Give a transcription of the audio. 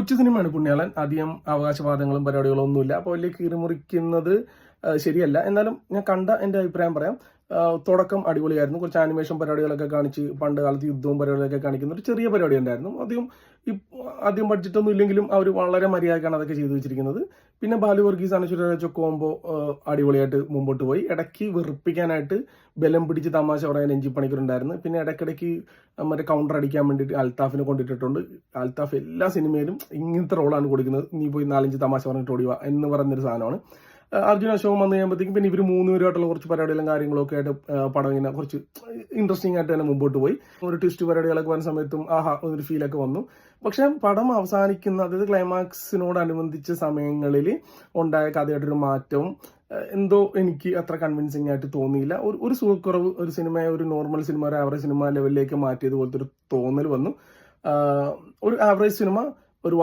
കൊച്ചു സിനിമയാണ് പുണ്യാളൻ. അധികം അവകാശവാദങ്ങളും പരിപാടികളും ഒന്നുമില്ല. അപ്പോൾ വലിയ കീറിമുറിക്കുന്നത് ശരിയല്ല. എന്നാലും ഞാൻ കണ്ട എൻ്റെ അഭിപ്രായം പറയാം. തുടക്കം അടിപൊളിയായിരുന്നു. കുറച്ച് ആനിമേഷൻ പരിപാടികളൊക്കെ കാണിച്ച് പണ്ട് കാലത്ത് യുദ്ധവും പരിപാടികളൊക്കെ കാണിക്കുന്ന ഒരു ചെറിയ പരിപാടി ഉണ്ടായിരുന്നു. അധികം ബഡ്ജറ്റൊന്നും ഇല്ലെങ്കിലും അവർ വളരെ മര്യാദക്കാണ് അതൊക്കെ ചെയ്തു വെച്ചിരിക്കുന്നത്. പിന്നെ ബാലു വർഗീസ് അനുശ്വര കോംബോ അടിപൊളിയായിട്ട് മുമ്പോട്ട് പോയി. ഇടയ്ക്ക് വെറുപ്പിക്കാനായിട്ട് ബലം പിടിച്ച് തമാശ പറയാൻ എഞ്ചി പണിക്കറുണ്ടായിരുന്നു. പിന്നെ ഇടയ്ക്കിടയ്ക്ക് മറ്റേ കൗണ്ടർ അടിക്കാൻ വേണ്ടിയിട്ട് അൽത്താഫിനെ കൊണ്ടിട്ടിട്ടുണ്ട്. അൽത്താഫ് എല്ലാ സിനിമയിലും ഇങ്ങനത്തെ റോളാണ് കൊടുക്കുന്നത്. നീ പോയി 4-5 തമാശ പറഞ്ഞിട്ട് ഓടിവാ എന്ന് പറയുന്നൊരു സാധനമാണ്. അർജുന അശോകൻ വന്നു കഴിയുമ്പോഴത്തേക്കും പിന്നെ ഇവർ 3 പേരുമായിട്ടുള്ള കുറച്ച് പരിപാടികളും കാര്യങ്ങളൊക്കെ ആയിട്ട് പടം ഇങ്ങനെ കുറച്ച് ഇൻട്രസ്റ്റിംഗ് ആയിട്ട് തന്നെ മുമ്പോട്ട് പോയി. ഒരു ട്വിസ്റ്റ് പരിപാടികളൊക്കെ വരുന്ന സമയത്തും ഒരു ഫീലൊക്കെ വന്നു. പക്ഷെ പടം അവസാനിക്കുന്ന, അതായത് ക്ലൈമാക്സിനോടനുബന്ധിച്ച സമയങ്ങളിൽ ഉണ്ടായ കഥയായിട്ടൊരു മാറ്റവും എന്തോ എനിക്ക് അത്ര കൺവിൻസിങ് ആയിട്ട് തോന്നിയില്ല. ഒരു സുഖക്കുറവ്, ഒരു സിനിമയെ ഒരു നോർമൽ സിനിമ, ഒരു ആവറേജ് സിനിമ ലെവലിലേക്ക് മാറ്റിയത് പോലത്തെ ഒരു തോന്നൽ വന്നു. ഒരു ആവറേജ് സിനിമ, ഒരു